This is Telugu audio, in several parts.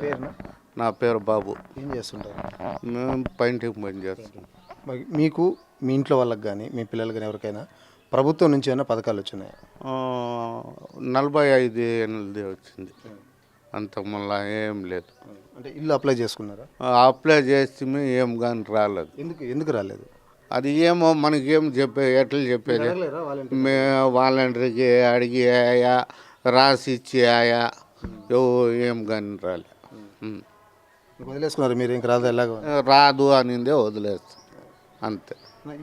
పేరు? నా పేరు బాబు. ఏం చేస్తుంటారు? మేము పెయింటింగ్ పని చేస్తాం. మీకు మీ ఇంట్లో వాళ్ళకి కానీ మీ పిల్లలు కానీ ఎవరికైనా ప్రభుత్వం నుంచి ఏమైనా పథకాలు వచ్చినాయా? 45 ఏళ్ళది వచ్చింది, అంత మళ్ళీ ఏం లేదు. అంటే ఇల్లు అప్లై చేసుకున్నారా? అప్లై చేస్తే ఏం కానీ రాలేదు. ఎందుకు రాలేదు? అది ఏమో మనకేం ఎట్లా చెప్పేది. మేము వాలంటీర్కి అడిగి ఆయా రాసి ఇచ్చి ఆయా ఏం కానీ రాలే. వదిలేసుకున్నారు మీరు? ఇంక రాదు, ఎలాగో రాదు అనిందే వదిలేస్తాం అంతే.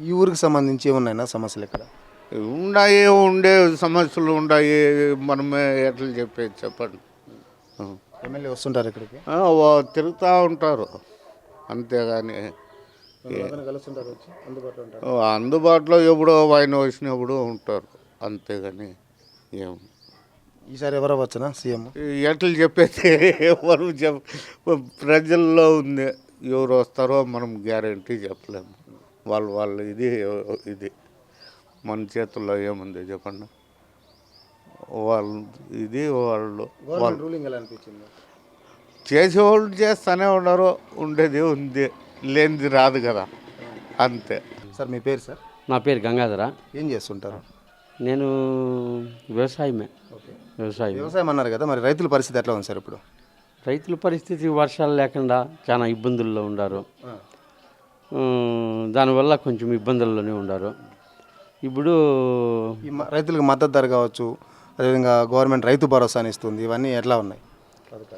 ఈ ఊరికి సంబంధించి ఏమున్నాయినా సమస్యలు ఇక్కడ? ఉండే సమస్యలు ఉన్నాయి, మనమే ఎట్లా చెప్పేది చెప్పండి. ఎమ్మెల్యే వస్తుంటారు ఇక్కడికి? తిరుగుతూ ఉంటారు అంతేగాని అందుబాటులో ఎప్పుడో ఆయన వచ్చినప్పుడు ఉంటారు అంతేగాని ఏం. ఈసారి ఎవరు వచ్చనా సీఎం? ఎట్లా చెప్పేది ఎవరు ప్రజల్లో ఉంది, ఎవరు వస్తారో మనం గ్యారంటీ చెప్పలేము. వాళ్ళు ఇది మన చేతుల్లో ఏముంది చెప్పండి. వాళ్ళు రూలింగ్ ఎలా అనిపించింది? చేసేవాళ్ళు చేస్తూనే ఉన్నారు, ఉండేది ఉంది, లేనిది రాదు కదా, అంతే. సార్ మీ పేరు? సార్ నా పేరు గంగాధర. ఏం చేస్తుంటారు? నేను వ్యవసాయమే. వ్యవసాయం అన్నారు కదా, మరి రైతుల పరిస్థితి ఎట్లా ఉంది సార్ ఇప్పుడు? రైతుల పరిస్థితి వర్షాలు లేకుండా చాలా ఇబ్బందుల్లో ఉన్నారు. దానివల్ల కొంచెం ఇబ్బందుల్లోనే ఉన్నారు. ఇప్పుడు రైతులకు మద్దతు ధర కావచ్చు, అదేవిధంగా గవర్నమెంట్ రైతు భరోసాని ఇస్తుంది, ఇవన్నీ ఎట్లా ఉన్నాయి?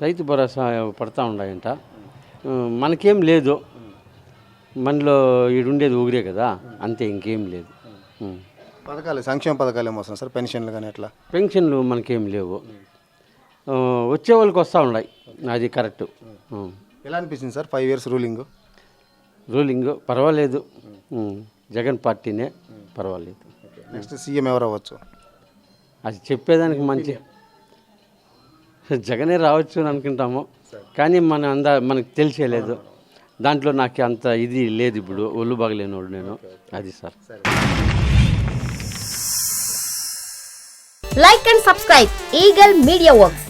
రైతు భరోసా పడతా ఉన్నాయంట. మనకేం లేదు, మనలో ఈడుండేది ఊరే కదా, అంతే, ఇంకేం లేదు. పథకాలు, సంక్షేమ పథకాలు ఏమొస్తున్నాయి సార్? పెన్షన్లు కానీ ఎట్లా? పెన్షన్లు మనకేం లేవు, వచ్చే వాళ్ళకి వస్తూ ఉన్నాయి, అది కరెక్టు. ఎలా అనిపించింది సార్ 5 years రూలింగ్ పర్వాలేదు, జగన్ పార్టీనే పర్వాలేదు. నెక్స్ట్ సీఎం ఎవరు అవ్వచ్చు? అది చెప్పేదానికి మంచి జగనే రావచ్చు అని అనుకుంటాము, కానీ మనకు తెలిసేలేదు. దాంట్లో నాకు అంత ఇది లేదు, ఇప్పుడు ఒళ్ళు బాగలేనోడు నేను, అది sir. Like and subscribe Eagle Media Works.